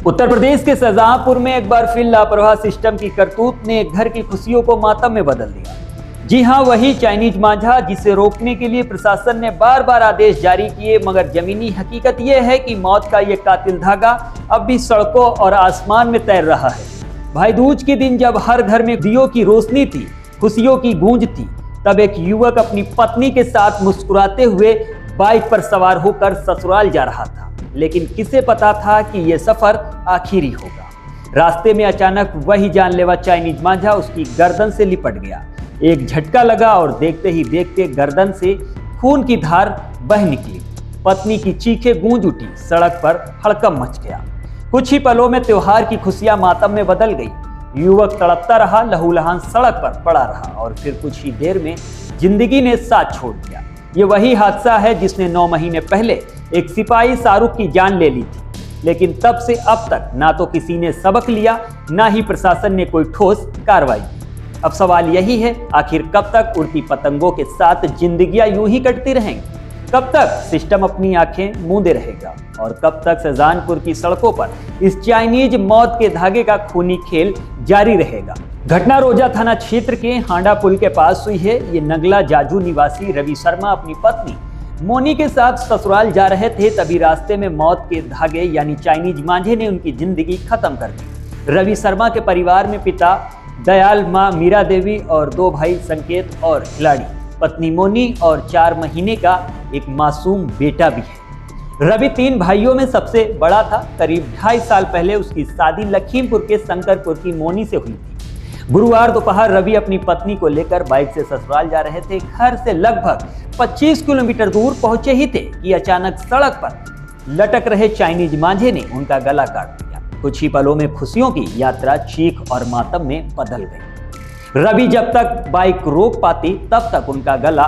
उत्तर प्रदेश के शाहजहांपुर में एक बार फिर लापरवाह सिस्टम की करतूत ने एक घर की खुशियों को मातम में बदल दिया। जी हां, वही चाइनीज मांझा जिसे रोकने के लिए प्रशासन ने बार बार आदेश जारी किए, मगर जमीनी हकीकत यह है कि मौत का ये कातिल धागा अब भी सड़कों और आसमान में तैर रहा है। भाई दूज के दिन जब हर घर में दियों की रोशनी थी, खुशियों की गूंज थी, तब एक युवक अपनी पत्नी के साथ मुस्कुराते हुए बाइक पर सवार होकर ससुराल जा रहा था। लेकिन किसे पता था कि यह सफर आखिरी होगा। रास्ते में अचानक वही जानलेवा चाइनीज मांझा उसकी गर्दन से लिपट गया। एक झटका लगा और देखते ही देखते गर्दन से खून की धार बह निकली। पत्नी की चीखें गूंज उठी, सड़क पर हड़कंप मच गया। कुछ ही पलों में त्योहार की खुशियां मातम में बदल गई। युवक तड़पता रहा, लहूलुहान सड़क पर पड़ा रहा और फिर कुछ ही देर में जिंदगी ने साथ छोड़ दिया। ये वही हादसा है जिसने 9 महीने पहले एक सिपाही शाहरुख की जान ले ली थी। लेकिन तब से अब तक ना तो किसी ने सबक लिया, ना ही प्रशासन ने कोई ठोस कार्रवाई की। अब सवाल यही है, आखिर कब तक उड़ती पतंगों के साथ जिंदगियां यूं ही कटती रहेंगी? कब तक सिस्टम अपनी आंखें मूंदे रहेगा? और कब तक शाहजहांपुर की सड़कों पर इस चाइनीज मौत के धागे का खूनी खेल जारी रहेगा? घटना रोजा थाना क्षेत्र के हांडा पुल के पास हुई है। ये नगला जाजू निवासी रवि शर्मा अपनी पत्नी मोनी के साथ ससुराल जा रहे थे, तभी रास्ते में मौत के धागे यानी चाइनीज मांझे ने उनकी जिंदगी खत्म कर दी। रवि शर्मा के परिवार में पिता दयाल, मां मीरा देवी और 2 भाई संकेत और खिलाड़ी, पत्नी मोनी और 4 महीने का एक मासूम बेटा भी है। रवि 3 भाइयों में सबसे बड़ा था। करीब 2.5 साल पहले उसकी शादी लखीमपुर के शंकरपुर की मोनी से हुई थी। गुरुवार दोपहर रवि अपनी पत्नी को लेकर बाइक से ससुराल जा रहे थे। घर से लगभग 25 किलोमीटर दूर पहुंचे ही थे कि अचानक सड़क पर लटक रहे चाइनीज मांझे ने उनका गला काट दिया। कुछ ही पलों में खुशियों की यात्रा चीख और मातम में बदल गई। रवि जब तक बाइक रोक पाती तब तक उनका गला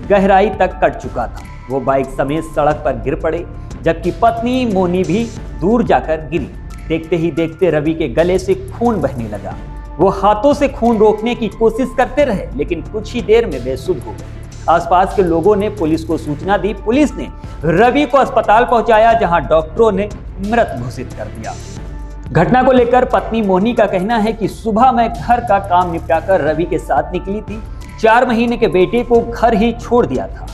गहराई तक कट चुका था। वो बाइक समेत सड़क पर गिर पड़े, जबकि पत्नी मोनी भी दूर जाकर गिरी। देखते ही देखते रवि के गले से खून बहने लगा। वो हाथों से खून रोकने की कोशिश करते रहे, लेकिन कुछ ही देर में बेसुध हो गए। आसपास के लोगों ने पुलिस को सूचना दी। पुलिस ने रवि को अस्पताल पहुंचाया, जहां डॉक्टरों ने मृत घोषित कर दिया। घटना को लेकर पत्नी मोनी का कहना है कि सुबह मैं घर का काम निपटाकर रवि के साथ निकली थी। 4 महीने के बेटे को घर ही छोड़ दिया था।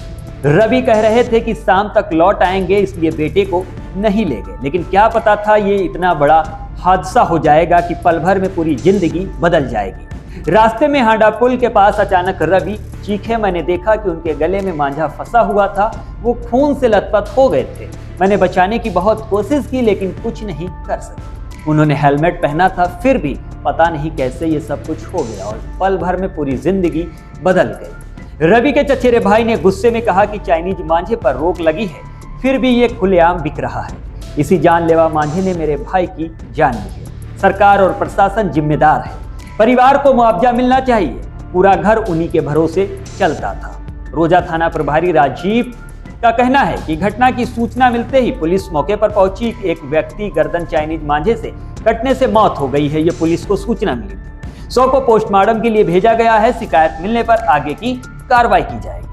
रवि कह रहे थे कि शाम तक लौट आएंगे, इसलिए बेटे को नहीं ले गए। लेकिन क्या पता था ये इतना बड़ा हादसा हो जाएगा कि पल भर में पूरी जिंदगी बदल जाएगी। रास्ते में हांडा पुल के पास अचानक रवि चीखे। मैंने देखा कि उनके गले में मांझा फंसा हुआ था। वो खून से लथपथ हो गए थे। मैंने बचाने की बहुत कोशिश की, लेकिन कुछ नहीं कर सकी। उन्होंने हेलमेट पहना था, फिर भी पता नहीं कैसे ये सब कुछ हो गया और पल भर में पूरी जिंदगी बदल गई। रवि के चचेरे भाई ने गुस्से में कहा कि चाइनीज मांझे पर रोक लगी है, फिर भी ये खुलेआम बिक रहा है। इसी जानलेवा मांझे ने मेरे भाई की जान ली है। सरकार और प्रशासन जिम्मेदार है। परिवार को मुआवजा मिलना चाहिए। पूरा घर उन्हीं के भरोसे चलता था। रोजा थाना प्रभारी राजीव का कहना है कि घटना की सूचना मिलते ही पुलिस मौके पर पहुंची। एक व्यक्ति गर्दन चाइनीज मांझे से कटने से मौत हो गई है, ये पुलिस को सूचना मिली थी। 100 को पोस्टमार्टम के लिए भेजा गया है। शिकायत मिलने पर आगे की कार्रवाई की जाएगी।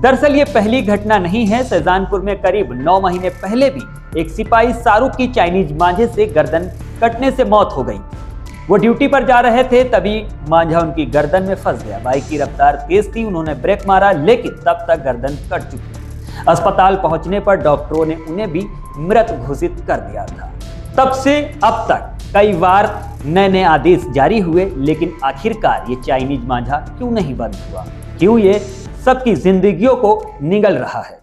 दरअसल ये पहली घटना नहीं है। शाहजहांपुर में करीब 9 महीने पहले भी एक सिपाही शाहरुख की चाइनीज मांझे से गर्दन कटने से मौत हो गई थी। वो ड्यूटी पर जा रहे थे, तभी मांझा उनकी गर्दन में फंस गया। बाइक की रफ्तार तेज थी, उन्होंने ब्रेक मारा, लेकिन तब तक गर्दन कट चुकी। अस्पताल पहुंचने पर डॉक्टरों ने उन्हें भी मृत घोषित कर दिया था। तब से अब तक कई बार नए आदेश जारी हुए, लेकिन आखिरकार ये चाइनीज मांझा क्यों नहीं बंद हुआ? क्यों ये सबकी जिंदगियों को निगल रहा है?